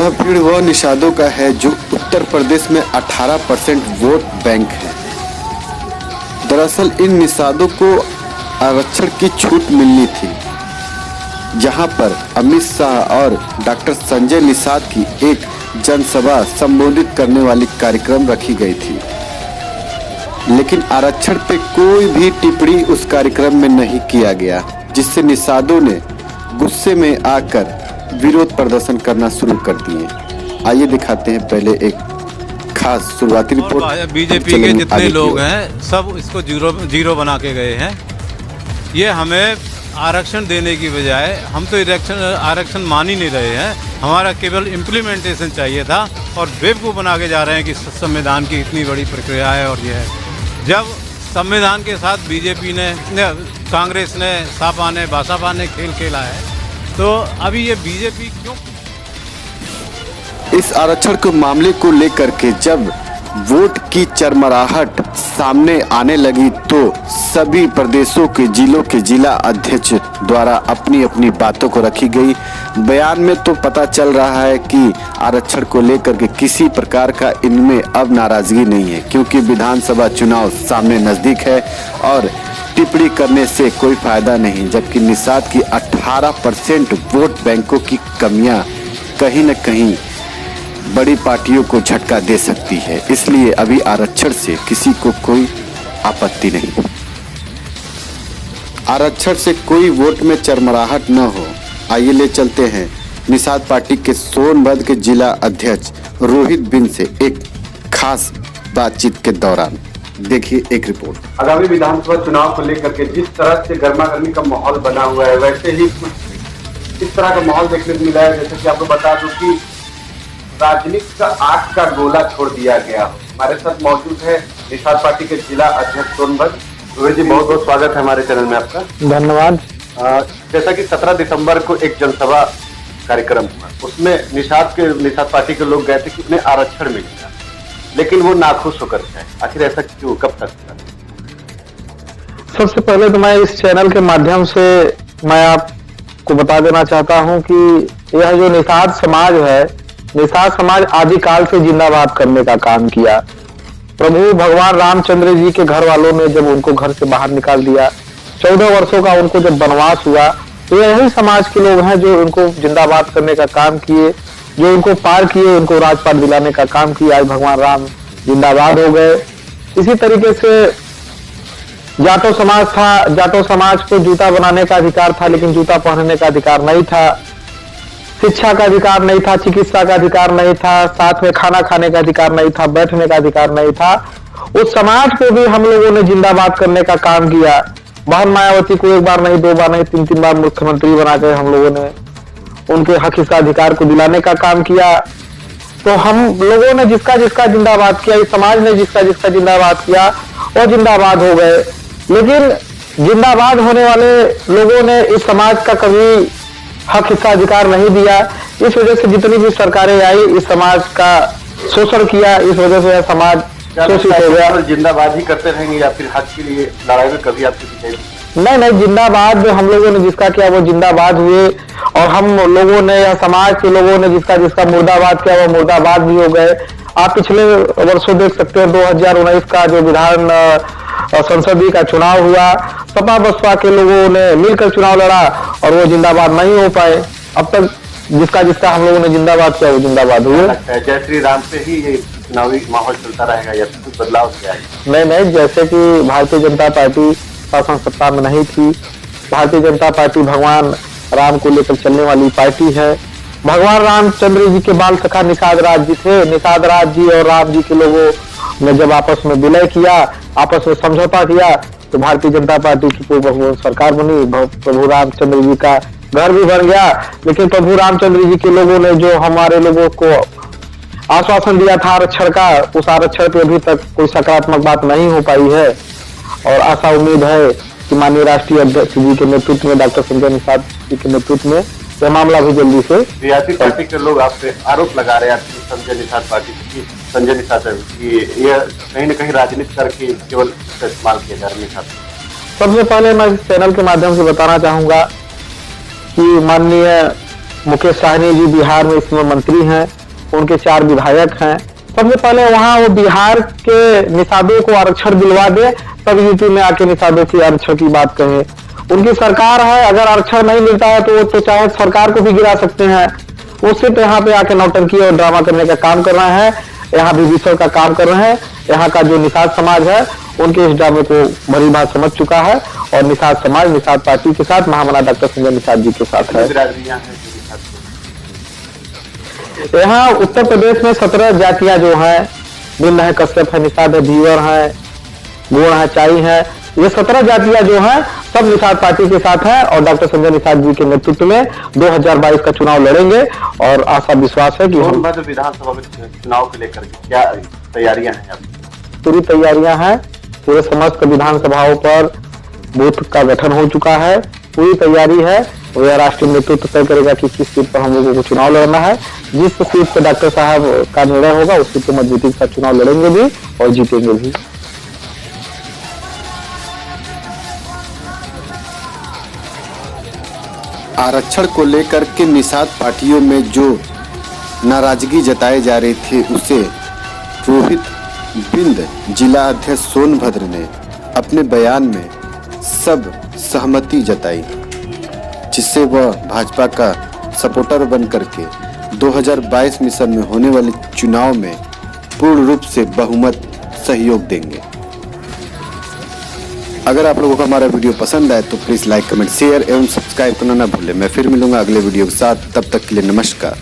यह भीड़ वह निषादों का है जो उत्तर प्रदेश में 18% वोट बैंक है। दरअसल इन निषादों को आरक्षण की छूट मिलनी थी, जहां पर अमित शाह और डॉक्टर संजय निषाद की एक जनसभा संबोधित करने वाली कार्यक्रम रखी गई थी, लेकिन आरक्षण पे कोई भी टिप्पणी उस कार्यक्रम में नहीं किया गया, जिससे निषादों ने गुस्से में आकर विरोध प्रदर्शन करना शुरू कर दिए। आइए दिखाते हैं पहले एक खास शुरुआती रिपोर्ट। बीजेपी के जितने लोग हैं सब इसको जीरो बना के गए हैं। ये हमें आरक्षण देने की बजाय हम तो आरक्षण मान ही नहीं रहे हैं। हमारा केवल इम्प्लीमेंटेशन चाहिए था और बेवकूफ़ बना के जा रहे हैं कि संविधान की इतनी बड़ी प्रक्रिया है। और ये है जब संविधान के साथ बीजेपी ने, कांग्रेस ने, सपा ने, बसपा ने खेल खेला है, तो अभी ये बीजेपी क्यों? इस आरक्षण के मामले को लेकर के जब वोट की चरमराहट सामने आने लगी तो सभी प्रदेशों के जिलों के जिला अध्यक्ष द्वारा अपनी अपनी बातों को रखी गई। बयान में तो पता चल रहा है कि आरक्षण को लेकर के किसी प्रकार का इनमें अब नाराजगी नहीं है, क्योंकि विधानसभा चुनाव सामने नजदीक है और टिप्पणी करने से कोई फायदा नहीं। जबकि निषाद की 18% वोट बैंकों की कमियां कहीं न कहीं बड़ी पार्टियों को झटका दे सकती है, इसलिए अभी आरक्षण से किसी को कोई आपत्ति नहीं। आरक्षण से कोई वोट में चरमराहट न हो, आइए ले चलते हैं निषाद पार्टी के सोनभद्र के जिला अध्यक्ष रोहित बिन से एक खास बातचीत के दौरान। देखिए एक रिपोर्ट। आगामी विधानसभा चुनाव को लेकर के जिस तरह से गर्मा गर्मी का माहौल बना हुआ है, वैसे ही कुछ इस तरह का माहौल देखने को मिला है। जैसे कि आपको बता दूं कि राजनीति का आग का गोला छोड़ दिया गया। हमारे साथ मौजूद है निषाद पार्टी के जिला अध्यक्ष सोनभद्र। रोहित जी, बहुत बहुत स्वागत है हमारे चैनल में आपका। धन्यवाद। जैसा कि 17 दिसंबर को एक जनसभा कार्यक्रम हुआ, उसमें निषाद पार्टी के लोग गए थे कि उन्हें आरक्षण मिल गया, लेकिन वो नाखुश होकर गए। आखिर ऐसा क्यों, कब तक? सबसे पहले तो मैं इस चैनल के माध्यम से मैं आपको बता देना चाहता हूं कि यह जो निषाद समाज है, निषाद समाज आदिकाल से जिंदाबाद करने का काम किया। प्रभु भगवान रामचंद्र जी के घर वालों ने जब उनको घर से बाहर निकाल दिया, 14 वर्षों का उनको जब वनवास हुआ, तो यही समाज के लोग हैं जो उनको जिंदाबाद करने का काम किए, जो उनको पार किए, उनको राजपाट दिलाने का काम किया। आज भगवान राम जिंदाबाद हो गए। इसी तरीके से जाटो समाज था, जाटो समाज को जूता बनाने का अधिकार था, लेकिन जूता पहनने का अधिकार नहीं था। शिक्षा का अधिकार नहीं था, चिकित्सा का अधिकार नहीं था, साथ में खाना खाने का अधिकार नहीं था, बैठने का अधिकार नहीं था। उस समाज को भी हम लोगों ने जिंदाबाद करने का काम किया। बहन मायावती को एक बार नहीं, 2 बार नहीं, 3 बार मुख्यमंत्री बनाकर हम लोगों ने उनके हक हिस्सा अधिकार को दिलाने का काम किया। तो हम लोगों ने जिसका जिसका जिंदाबाद किया, इस समाज ने जिसका जिसका जिंदाबाद किया, वो जिंदाबाद हो गए। लेकिन जिंदाबाद होने वाले लोगों ने इस समाज का कभी हक हिस्सा अधिकार नहीं दिया। इस वजह से जितनी भी सरकारें आई, इस समाज का शोषण किया, इस वजह से यह समाज शोषित हो गया। जिंदाबाद ही करते रहेंगे या फिर हक के लिए लड़ाई में कभी आपके पीछे? नहीं, जिंदाबाद हम लोगों ने जिसका किया वो जिंदाबाद हुए, और हम लोगों ने या समाज के लोगों ने जिसका जिसका मुर्दाबाद किया वो मुर्दाबाद भी हो गए। आप पिछले वर्षों देख सकते हैं, 2019 का जो विधान संसदीय का चुनाव हुआ, सपा बसपा के लोगों ने मिलकर चुनाव लड़ा और वो जिंदाबाद नहीं हो पाए। अब तक जिसका जिसका हम लोगों ने जिंदाबाद किया वो जिंदाबाद हुए। जय श्री राम पे ही ये चुनावी माहौल चलता रहेगा या कुछ बदलाव किया है? नहीं, जैसे कि भारतीय जनता पार्टी शासन सत्ता में नहीं थी। भारतीय जनता पार्टी भगवान राम को लेकर चलने वाली पार्टी है। भगवान रामचंद्र जी के बाल सखा निषाद राज जी थे। निषाद राज जी और राम जी के लोगों ने जब आपस में विलय किया, आपस में समझौता किया, तो भारतीय जनता पार्टी की पूर्ण सरकार बनी। प्रभु रामचंद्र जी का घर भी बन गया। लेकिन प्रभु रामचंद्र जी के लोगों ने जो हमारे लोगों को आश्वासन दिया था आरक्षण का, उस आरक्षण पे अभी तक कोई सकारात्मक बात नहीं हो पाई है। और आशा उम्मीद है कि माननीय राष्ट्रीय अध्यक्ष जी के नेतृत्व में, डॉक्टर संजय निषाद जी के नेतृत्व में यह मामला भी जल्दी से। सियासी पार्टी के लोग आपसे आरोप लगा रहे हैं संजय निषाद पार्टी की, संजय निषाद ये कहीं न कहीं राजनीति करके केवल इस्तेमाल किया जा रहा है। सबसे पहले मैं इस चैनल के माध्यम से बताना चाहूंगा कि माननीय मुकेश सहनी जी बिहार में इसमें मंत्री हैं, उनके 4 विधायक हैं। सबसे पहले वहां वो बिहार के निषादों को आरक्षण दिलवा दे, तब यूपी में आके निषादों की आरक्षण की बात कहे। उनकी सरकार है, अगर आरक्षण नहीं मिलता है तो वो तो चाहे सरकार को भी गिरा सकते हैं। वो सिर्फ यहाँ पे आके नौटंकी और ड्रामा करने का काम कर रहे हैं, यहाँ विभीषण का काम कर रहे हैं। यहाँ का जो निषाद समाज है उनके इस ड्रामे को भली भांति समझ चुका है और निषाद समाज निषाद पार्टी के साथ महामना डॉक्टर संजय निषाद जी के साथ है। यहाँ उत्तर प्रदेश में 17 जातियां जो हैं, बिंद है, कश्यप है, निषाद है, धीवर है, गुण है, चाई है, ये 17 जातियां जो हैं सब निषाद पार्टी के साथ है और डॉक्टर संजय निषाद जी के नेतृत्व में 2022 का चुनाव लड़ेंगे और आशा विश्वास है कि हम विधानसभा में चुनाव को लेकर क्या तैयारियां हैं? पूरी तैयारियां हैं। पूरे समस्त विधानसभाओं पर बूथ का गठन हो चुका है, पूरी तैयारी है। वह राष्ट्रीय नेतृत्व तय करेगा कि किस सीट पर हम लोगों को चुनाव लड़ना है। जिस सीट पर डॉक्टर साहब का निर्णय होगा उस सीट पर मजबूती के साथ चुनाव लड़ेंगे भी और जीतेंगे भी। आरक्षण को लेकर के निषाद पार्टियों में जो नाराजगी जताए जा रही थी उसे रोहित बिंद जिला अध्यक्ष सोनभद्र ने अपने बयान में सब सहमति जताई, जिससे वह भाजपा का सपोर्टर बन करके 2022 मिशन में होने वाले चुनाव में पूर्ण रूप से बहुमत सहयोग देंगे। अगर आप लोगों को हमारा वीडियो पसंद आए तो प्लीज़ लाइक, कमेंट, शेयर एवं सब्सक्राइब करना ना भूलें। मैं फिर मिलूंगा अगले वीडियो के साथ, तब तक के लिए नमस्कार।